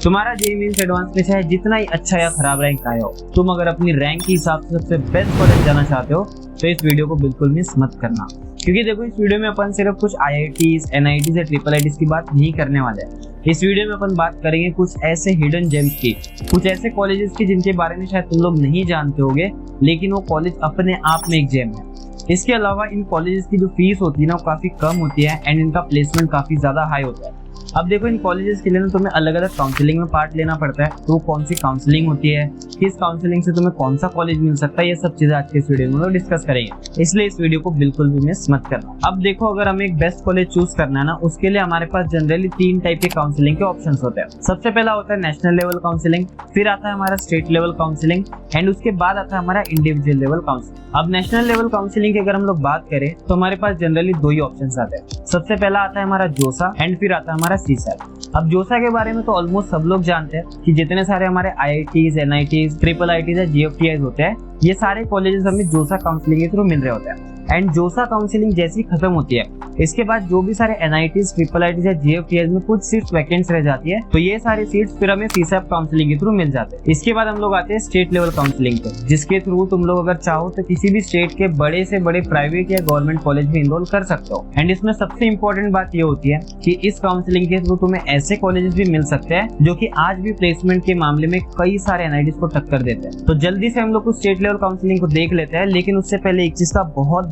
तुम्हारा JEE mains advance में चाहे जितना ही अच्छा या खराब रैंक आया हो, तुम अगर अपनी रैंक के हिसाब से सबसे बेस्ट कॉलेज जाना चाहते हो तो इस वीडियो को बिल्कुल मिस मत करना। क्योंकि देखो, इस वीडियो में अपन सिर्फ कुछ IITs, NITs या IIITs की बात नहीं करने वाले हैं। इस वीडियो में अपन बात करेंगे कुछ ऐसे हिडन जेम्स की, कुछ ऐसे कॉलेजेस की जिनके बारे में शायद तुम लोग नहीं जानते होगे, लेकिन वो कॉलेज अपने आप में एक जेम है। इसके अलावा इन कॉलेजेस की जो फीस होती है ना, वो काफी कम होती है एंड इनका प्लेसमेंट काफी ज्यादा हाई होता है। अब देखो, इन कॉलेजेस के लिए ना तुम्हें अलग अलग काउंसलिंग में पार्ट लेना पड़ता है। तो कौन सी काउंसलिंग होती है, किस काउंसलिंग से तुम्हें कौन सा कॉलेज मिल सकता है, ये सब चीजें आज के इस वीडियो में लोग डिस्कस करेंगे। इसलिए इस वीडियो को बिल्कुल भी मिस मत करना। अब देखो, अगर हमें एक बेस्ट कॉलेज चूज करना है ना, उसके लिए हमारे पास जनरली 3 टाइप के काउंसलिंग के ऑप्शन होते हैं। सबसे पहला होता है नेशनल लेवल काउंसलिंग, फिर आता है हमारा स्टेट लेवल काउंसलिंग एंड उसके बाद आता है हमारा इंडिविजुअल लेवल काउंसलिंग। अब नेशनल लेवल काउंसलिंग की अगर हम लोग बात करें तो हमारे पास जनरली 2 ही ऑप्शन आते हैं। सबसे पहला आता है हमारा जोसा एंड फिर आता है हमारा सीसैट। अब जोसा के बारे में तो ऑलमोस्ट सब लोग जानते हैं कि जितने सारे हमारे IITs, NITs, IIITs या GFTIs होते हैं, ये सारे कॉलेजेस हमें जोसा काउंसलिंग के थ्रू मिल रहे होते हैं। एंड जोसा काउंसलिंग जैसी खत्म होती है, इसके बाद जो भी सारे NITs, IIITs या GFTIs में कुछ सीट्स वैकेंट्स रह जाती है, तो ये सारी सीट्स फिर हमें सीसैट काउंसलिंग के थ्रू मिल जाते हैं। इसके बाद हम लोग आते हैं स्टेट लेवल काउंसलिंग पे, जिसके थ्रू तुम लोग अगर चाहो तो किसी भी स्टेट के बड़े से बड़े प्राइवेट या गवर्नमेंट कॉलेज में इनरोल कर सकते हो। एंड इसमें सबसे इंपॉर्टेंट बात ये होती है कि इस काउंसलिंग के थ्रू तुम्हें ऐसे कॉलेजेस भी मिल सकते हैं जो कि आज भी प्लेसमेंट के मामले में कई सारे NITs को टक्कर देते हैं। तो जल्दी से हम लोग कुछ स्टेट लेवल काउंसलिंग को देख लेते हैं, लेकिन उससे पहले एक चीज का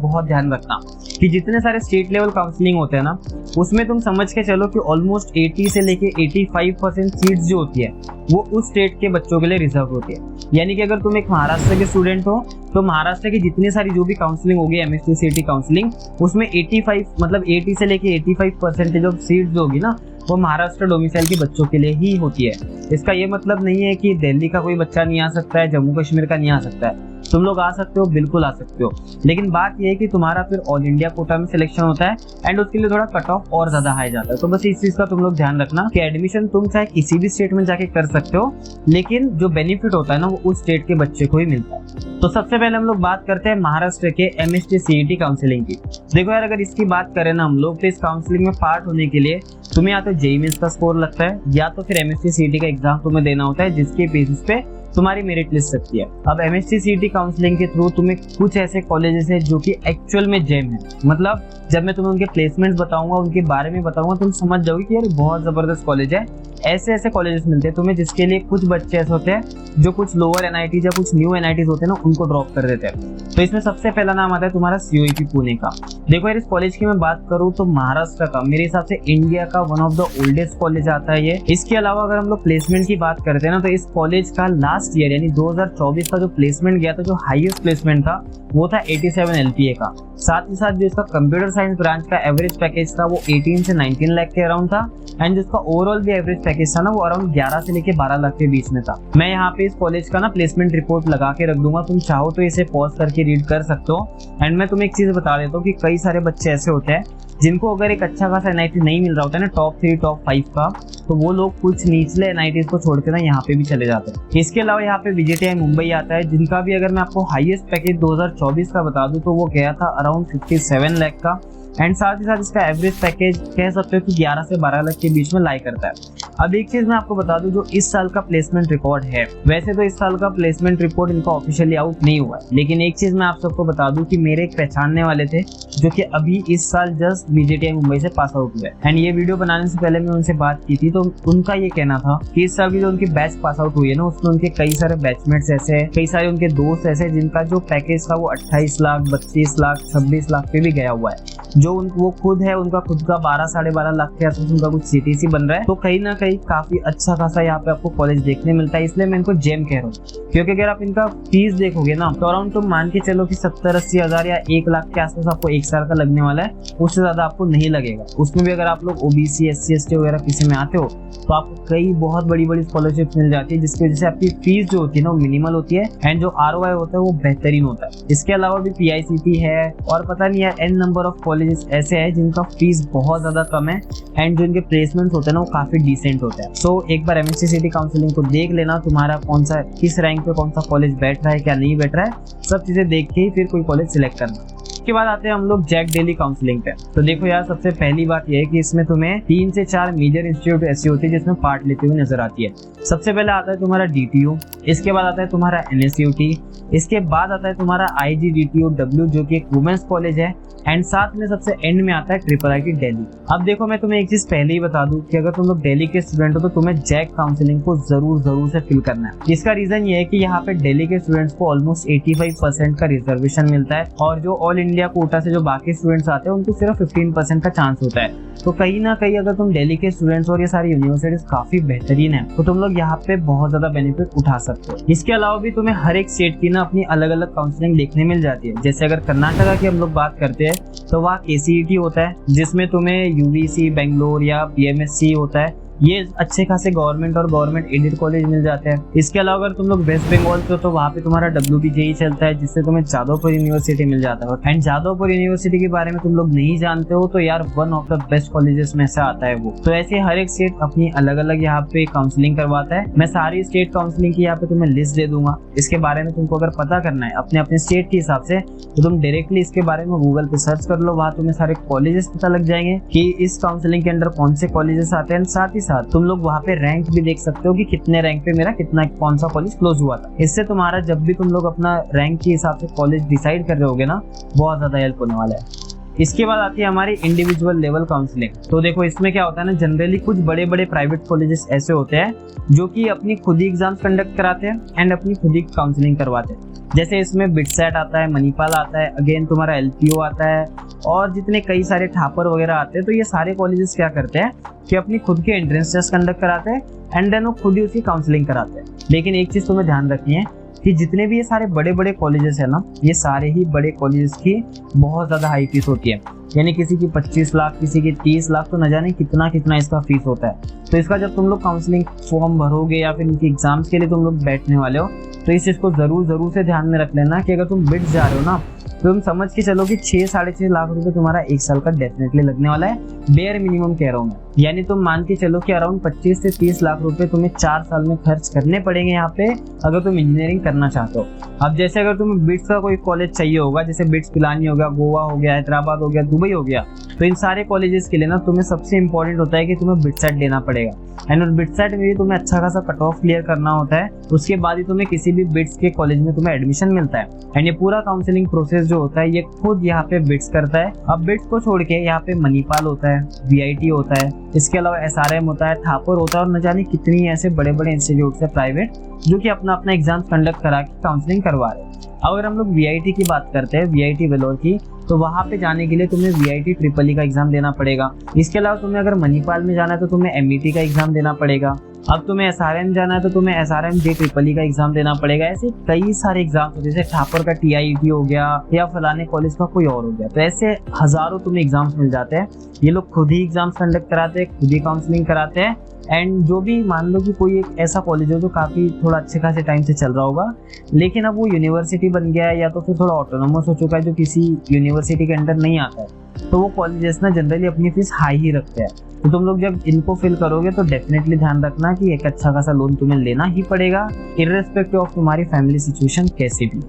बहुत ध्यान रखना कि जितने सारे स्टेट लेवल काउंसलिंग होते हैं ना, उसमें तुम समझ के चलो कि ऑलमोस्ट 80 से लेके 85% सीट्स जो होती है वो उस स्टेट के बच्चों के लिए रिजर्व होती है। यानी कि अगर तुम एक महाराष्ट्र के स्टूडेंट हो तो महाराष्ट्र की जितनी सारी जो भी काउंसलिंग होगी, MST CET काउंसलिंग, उसमें 80 से लेके 85% ऑफ सीट्स जो होगी ना, वो महाराष्ट्र डोमिसाइल के बच्चों के लिए ही होती है। इसका ये मतलब नहीं है कि दिल्ली का कोई बच्चा नहीं आ सकता है, जम्मू कश्मीर का नहीं आ सकता है। तुम लोग आ सकते हो, बिल्कुल आ सकते हो, लेकिन बात यह है कि तुम्हारा फिर ऑल इंडिया कोटा में सिलेक्शन होता है एंड उसके लिए थोड़ा कट ऑफ और ज्यादा हाई जाता है। तो बस इस चीज का तुम लोग ध्यान रखना कि एडमिशन तुम चाहे किसी भी स्टेट में जाके कर सकते हो, लेकिन जो बेनिफिट होता है ना, वो उस स्टेट के बच्चे को ही मिलता है। तो सबसे पहले हम लोग बात करते हैं महाराष्ट्र के MST CET काउंसलिंग की। देखो यार, अगर इसकी बात करें ना हम लोग, तो इस काउंसलिंग में पार्ट होने के लिए तुम्हें या तो जेईई मेंस का स्कोर लगता है या तो फिर MST CET का एग्जाम तुम्हें देना होता है, जिसके बेसिस पे तुम्हारी मेरिट लिस्ट सकती है। अब MST CET काउंसलिंग के थ्रू तुम्हें कुछ ऐसे कॉलेजेस है जो कि एक्चुअल में जेम है। मतलब जब मैं तुम्हें उनके प्लेसमेंट्स बताऊंगा, उनके बारे में बताऊंगा, तुम समझ जाओगे कि यार बहुत जबरदस्त कॉलेज है। ऐसे कॉलेजेस मिलते हैं तुम्हें जिसके लिए कुछ बच्चे ऐसे होते हैं जो कुछ लोअर NITs या कुछ न्यू NITs होते हैं ना, उनको ड्रॉप कर देते हैं। तो इसमें सबसे पहला नाम आता है तुम्हारा COEP पुणे का। देखो यार, इस कॉलेज की मैं बात करूँ तो महाराष्ट्र का, मेरे हिसाब से इंडिया का one of the oldest college आता है ये। इसके अलावा अगर हम लोग प्लेसमेंट की बात करते हैं ना, तो इस कॉलेज का लास्ट ईयर यानी 2024 का जो प्लेसमेंट गया था, जो हाईएस्ट प्लेसमेंट था, वो था 87 LPA का। साथ ही साथ जो इसका कंप्यूटर साइंस ब्रांच का एवरेज पैकेज था वो 18 से 19 लाख के अराउंड था एंड जिसका ओवरऑल भी एवरेज पैकेज था ना, वो अराउंड 11 से लेके 12 लाख के बीच में था। मैं यहाँ पे इस कॉलेज का ना प्लेसमेंट रिपोर्ट लगा के रख दूंगा, तुम चाहो तो इसे पॉज करके रीड कर सकते हो। एंड मैं तुम्हें एक चीज बता देता हूँ कि कई सारे बच्चे ऐसे होते हैं जिनको अगर एक अच्छा खासा NIT नहीं मिल रहा होता है ना, टॉप 3 टॉप 5 का, तो वो लोग कुछ निचले NITs को छोड़ के ना यहाँ पे भी चले जाते हैं। इसके अलावा यहाँ पे VJTI मुंबई आता है, जिनका भी अगर मैं आपको हाईएस्ट पैकेज 2024 का बता दूं तो वो गया था अराउंड 57 लाख का एंड साथ ही साथ इसका एवरेज पैकेज कह सकते हो कि 11 से 12 लाख के बीच में लाई करता है। अब एक चीज मैं आपको बता दूं, जो इस साल का प्लेसमेंट रिकॉर्ड है, वैसे तो इस साल का प्लेसमेंट रिपोर्ट इनका ऑफिशियली आउट नहीं हुआ है, लेकिन एक चीज मैं आप सबको बता दूं कि मेरे एक पहचानने वाले थे जो कि अभी इस साल जस्ट VJTI मुंबई से पास आउट हुए एंड ये वीडियो बनाने से पहले मैं उनसे बात की थी, तो उनका ये कहना था कि इस साल की जो उनकी बैच पास आउट हुई है ना, उसमें उनके कई सारे बैचमेट्स ऐसे, कई सारे उनके दोस्त ऐसे जिनका जो पैकेज था वो 28 लाख, 32 लाख, 26 लाख पे भी गया हुआ है। जो वो खुद है, उनका खुद का 12 साढ़े 12 लाख के आसपास उनका कुछ CTC बन रहा है। तो कहीं ना कहीं काफी अच्छा खासा यहाँ पे आपको कॉलेज देखने मिलता है, इसलिए मैं इनको जेम कह रहा हूँ। क्योंकि अगर आप इनका फीस देखोगे ना, तो अराउंड तुम मान के चलो कि 70-80 हजार या 1 लाख के आसपास आपको 1 साल का लगने वाला है, उससे ज्यादा आपको नहीं लगेगा। उसमें भी अगर आप लोग OBC, SC, ST वगैरह किसी में आते हो तो आपको कई बहुत बड़ी बड़ी स्कॉलरशिप मिल जाती है, जिसकी वजह से आपकी फीस जो होती है ना, वो मिनिमल होती है एंड जो ROI होता है वो बेहतरीन होता है। इसके अलावा भी PICT है और पता नहीं यार N नंबर ऑफ कॉलेजेस ऐसे है जिनका फीस बहुत ज्यादा कम है एंड जो इनके प्लेसमेंट होते हैं ना, वो काफी डिसेंट होते हैं। सो एक बार MST CET काउंसलिंग को देख लेना, तुम्हारा कौन सा किस रैंक पे कौन सा कॉलेज बैठ रहा है, क्या नहीं बैठ रहा है, सब चीजें देख के ही फिर कोई कॉलेज सिलेक्ट करना। इसके बाद आते हैं हम लोग जैक दिल्ली काउंसलिंग पे। तो देखो यार, सबसे पहली बात यह है कि इसमें तुम्हें 3 से 4 मेजर इंस्टीट्यूट ऐसी होती है जिसमें पार्ट लेते हुए नजर आती है। सबसे पहले आता है तुम्हारा DTU, इसके बाद आता है तुम्हारा NSUT, इसके बाद आता है तुम्हारा IGDTUW जो कि एक वुमेन्स कॉलेज है, एंड साथ में सबसे एंड में आता है IIIT दिल्ली। अब देखो, मैं तुम्हें एक चीज पहले ही बता दूं कि अगर तुम लोग दिल्ली के स्टूडेंट हो तो तुम्हें जैक काउंसलिंग को जरूर से फिल करना है। इसका रीजन ये है कि यहाँ पे दिल्ली के स्टूडेंट्स को ऑलमोस्ट 85% का रिजर्वेशन मिलता है, और जो ऑल इंडिया कोटा से जो बाकी स्टूडेंट्स आते हैं उनको सिर्फ 15% का चांस होता है। तो कहीं ना कहीं अगर तुम दिल्ली के स्टूडेंट्स और ये सारी यूनिवर्सिटीज काफी बेहतरीन है तो तुम लोग यहाँ पे बहुत ज्यादा बेनिफिट उठा सकते हो। इसके अलावा भी तुम्हें हर एक स्टेट की ना अपनी अलग अलग काउंसलिंग देखने मिल जाती है। जैसे अगर कर्नाटका की हम लोग बात करते हैं तो वहाँ KCET होता है, जिसमें तुम्हें UVC बेंगलोर या PMSC होता है। ये अच्छे खासे गवर्नमेंट और गवर्नमेंट एडेड कॉलेज मिल जाते हैं। इसके अलावा अगर तुम लोग वेस्ट बंगाल से हो तो वहाँ पे तुम्हारा WBJE चलता है, जिससे तुम्हें जादवपुर यूनिवर्सिटी मिल जाता है। एंड जादवपुर यूनिवर्सिटी के बारे में तुम लोग नहीं जानते हो तो यार one of the best colleges में से आता है वो। तो ऐसे हर एक स्टेट अपनी अलग अलग यहाँ पे काउंसलिंग करवाता है। मैं सारी स्टेट काउंसलिंग की यहाँ पे तुम्हें लिस्ट दे दूंगा। इसके बारे में तुमको अगर पता करना है अपने अपने स्टेट के हिसाब से तो तुम डायरेक्टली इसके बारे में गूगल पे सर्च कर लो, वहाँ तुम्हें सारे कॉलेजेस पता लग जाएंगे कि इस काउंसलिंग के अंडर कौन से कॉलेजेस आते हैं। साथ ही साथ तुम लोग वहाँ पे रैंक भी देख सकते हो कि कितने रैंक पे मेरा कितना कौन सा कॉलेज क्लोज हुआ था। इससे तुम्हारा जब भी तुम लोग अपना रैंक के हिसाब से कॉलेज डिसाइड कर रहे होगे ना, बहुत ज्यादा हेल्प होने वाला है। इसके बाद आती है हमारी इंडिविजुअल लेवल काउंसलिंग। तो देखो, इसमें क्या होता है ना, जनरली कुछ बड़े बड़े प्राइवेट कॉलेजेस ऐसे होते हैं जो कि अपनी खुद ही एग्जाम्स कंडक्ट कराते हैं एंड अपनी खुद ही काउंसलिंग करवाते हैं। जैसे इसमें बिटसेट आता है, मणिपाल आता है, अगेन तुम्हारा LPO आता है, और जितने कई सारे ठापर वगैरह आते हैं। तो ये सारे कॉलेजेस क्या करते हैं कि अपनी खुद के एंट्रेंस टेस्ट कंडक्ट कराते हैं एंड देन वो खुद ही उसकी काउंसलिंग कराते हैं। लेकिन एक चीज तुम्हें ध्यान रखनी है कि जितने भी ये सारे बड़े बड़े कॉलेजेस है ना, ये सारे ही बड़े कॉलेजेस की बहुत ज्यादा हाई फीस होती है। यानी किसी की 25 लाख, किसी की 30 लाख, तो न जाने कितना कितना इसका फीस होता है। तो इसका जब तुम लोग काउंसलिंग फॉर्म भरोगे या फिर इनकी एग्जाम्स के लिए तुम लोग बैठने वाले हो तो इस चीज को जरूर से ध्यान में रख लेना कि अगर तुम बिट्स जा रहे हो ना तो तुम समझ के चलो कि 6-6.5 लाख रुपए तुम्हारा एक साल का डेफिनेटली लगने वाला है। बेयर मिनिमम कह रहा हूँ मैं। यानी तुम मान के चलो कि अराउंड 25 से 30 लाख रुपए तुम्हें 4 साल में खर्च करने पड़ेंगे यहाँ पे अगर तुम इंजीनियरिंग करना चाहते हो। अब जैसे अगर तुम्हें बिट्स का कोई कॉलेज चाहिए होगा, जैसे बिट्स पिलानी हो गया, गोवा हो गया, हैदराबाद हो गया, दुबई हो गया, तो इन सारे कॉलेजेस के लिए ना तुम्हें सबसे इंपॉर्टेंट होता है कि तुम्हें बिटसेट देना पड़ेगा। एंड उस बिटसेट में भी तुम्हें अच्छा खासा कट ऑफ क्लियर करना होता है। उसके बाद ही तुम्हें किसी भी बिट्स के कॉलेज में तुम्हें एडमिशन मिलता है। एंड ये पूरा काउंसलिंग प्रोसेस जो होता है ये खुद यहाँ पे बिट्स करता है। अब बिट्स को छोड़ के यहाँ पे मणिपाल होता है, VIT होता है, इसके अलावा SRM होता है, थापर होता है, और न जाने कितनी ऐसे बड़े बड़े इंस्टीट्यूट है प्राइवेट जो कि अपना अपना एग्जाम कंडक्ट करा के काउंसलिंग करवा रहे हैं। अगर हम लोग VIT की बात करते हैं, VIT वेलोर की, तो वहाँ पे जाने के लिए तुम्हें VIT EEE का एग्जाम देना पड़ेगा। इसके अलावा तुम्हें अगर मणिपाल में जाना है तो तुम्हें MET का एग्जाम देना पड़ेगा। अब तुम्हें SRM जाना है तो तुम्हें SRM JEEE का एग्जाम देना पड़ेगा। ऐसे कई सारे एग्जाम होते हैं, जैसे ठापर का TIET हो गया या फलाने कॉलेज का कोई और हो गया। तो ऐसे हजारों तुम्हें एग्जाम्स मिल जाते हैं। ये लोग खुद ही एग्जाम्स कंडक्ट कराते हैं, खुद ही काउंसलिंग कराते हैं। एंड जो भी मान लो कि कोई एक ऐसा कॉलेज हो जो काफ़ी थोड़ा अच्छे खासे टाइम से चल रहा होगा, लेकिन अब वो यूनिवर्सिटी बन गया है या तो फिर थोड़ा ऑटोनोमस हो चुका है जो किसी यूनिवर्सिटी के अंडर नहीं आता है, तो वो कॉलेजेस ना जनरली अपनी फीस हाई ही रखते हैं। तो तुम लोग जब इनको फिल करोगे तो डेफिनेटली ध्यान रखना कि एक अच्छा खासा लोन तुम्हें लेना ही पड़ेगा, इर्रेस्पेक्टिव ऑफ तुम्हारी फैमिली सिचुएशन कैसी भी।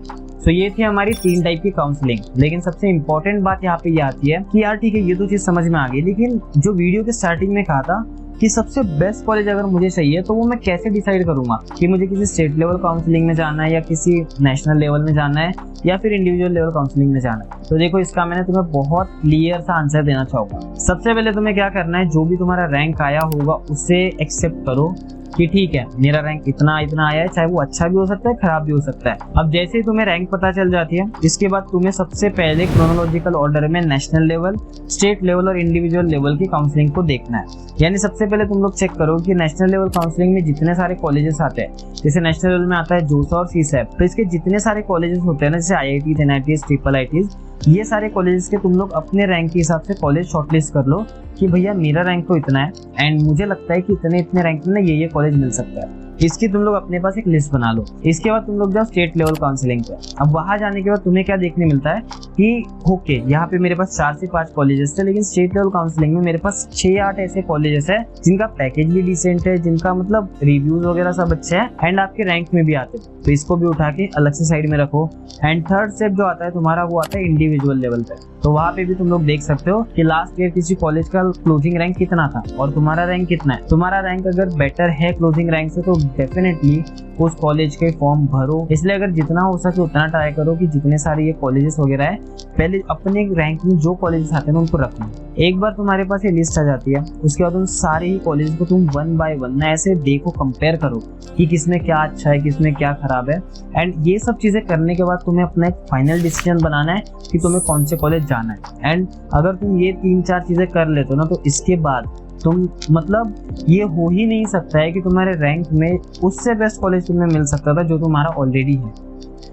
तो ये थी हमारी 3 टाइप की काउंसलिंग। लेकिन सबसे इंपॉर्टेंट बात यहाँ पे ये आती है कि यार ठीक है, ये तो चीज़ समझ में आ गई, लेकिन जो वीडियो के स्टार्टिंग में कहा था कि सबसे बेस्ट कॉलेज अगर मुझे चाहिए तो वो मैं कैसे डिसाइड करूंगा कि मुझे किसी स्टेट लेवल काउंसलिंग में जाना है या किसी नेशनल लेवल में जाना है या फिर इंडिविजुअल लेवल काउंसलिंग में जाना है। तो देखो, इसका मैंने तुम्हें बहुत क्लियर सा आंसर देना चाहूंगा। सबसे पहले तुम्हें क्या करना है, जो भी तुम्हारा रैंक आया होगा उसे एक्सेप्ट करो कि ठीक है मेरा रैंक इतना आया है, चाहे वो अच्छा भी हो सकता है खराब भी हो सकता है। अब जैसे ही तुम्हें रैंक पता चल जाती है, इसके बाद तुम्हें सबसे पहले क्रोनोलॉजिकल ऑर्डर में नेशनल लेवल, स्टेट लेवल और इंडिविजुअल लेवल की काउंसलिंग को देखना है। यानी सबसे पहले तुम लोग चेक करो कि नेशनल लेवल काउंसलिंग में जितने सारे कॉलेजेस आते हैं, जैसे नेशनल लेवल में आता है जोसा और CSAP, तो इसके जितने सारे कॉलेजेस होते हैं ना, जैसे IITs, NITs, IIITs, ये सारे कॉलेजेस के तुम लोग अपने रैंक के हिसाब से कॉलेज शॉर्टलिस्ट कर लो कि भैया मेरा रैंक तो इतना है एंड मुझे लगता है कि इतने रैंक में ना ये कॉलेज मिल सकता है। इसकी तुम लोग अपने पास एक लिस्ट बना लो। इसके बाद तुम लोग जाओ स्टेट लेवल काउंसलिंग पे। अब वहां जाने के बाद तुम्हें क्या देखने मिलता है कि ओके यहाँ पे मेरे पास 4 से 5 कॉलेजेस थे, लेकिन स्टेट लेवल काउंसलिंग में मेरे पास 6 या 8 ऐसे कॉलेजेस है जिनका पैकेज भी डिसेंट है, जिनका मतलब रिव्यूज वगैरह सब अच्छे हैं एंड आपके रैंक में भी आते हैं। तो इसको भी उठा के अलग से साइड में रखो। एंड थर्ड स्टेप जो आता है तुम्हारा, वो आता है इंडिविजुअल लेवल पे। तो वहां पे भी तुम लोग देख सकते हो कि लास्ट ईयर किसी कॉलेज का क्लोजिंग रैंक कितना था और तुम्हारा रैंक कितना है। तुम्हारा रैंक अगर बेटर है क्लोजिंग रैंक से तो डेफिनेटली उस कॉलेज के फॉर्म भरो। इसलिए अगर जितना हो सके उतना ट्राई करो कि जितने सारे ये कॉलेजेस वगैरह है पहले अपने रैंक में जो कॉलेजेस आते हैं उनको रखना। एक बार तुम्हारे पास ये लिस्ट आ जाती है, उसके बाद उन सारे ही कॉलेज को तुम 1 बाय 1 ऐसे देखो, कंपेयर करो कि किसमें क्या अच्छा है, किसमें क्या खराब है। एंड ये सब चीजें करने के बाद तुम्हें अपना एक फाइनल डिसीजन बनाना है कि तुम्हें कौन से कॉलेज जाना है। एंड अगर तुम ये 3-4 चीजें कर लेते हो ना, तो इसके बाद तुम मतलब ये हो ही नहीं सकता है कि तुम्हारे रैंक में उससे बेस्ट कॉलेज तुम्हें मिल सकता था जो तुम्हारा ऑलरेडी है।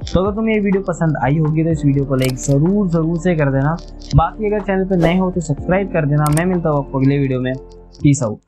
तो अगर तुम्हें ये वीडियो पसंद आई होगी तो इस वीडियो को लाइक जरूर से कर देना। बाकी अगर चैनल पे नए हो तो सब्सक्राइब कर देना। मैं मिलता हूँ आपको अगले वीडियो में। Peace out.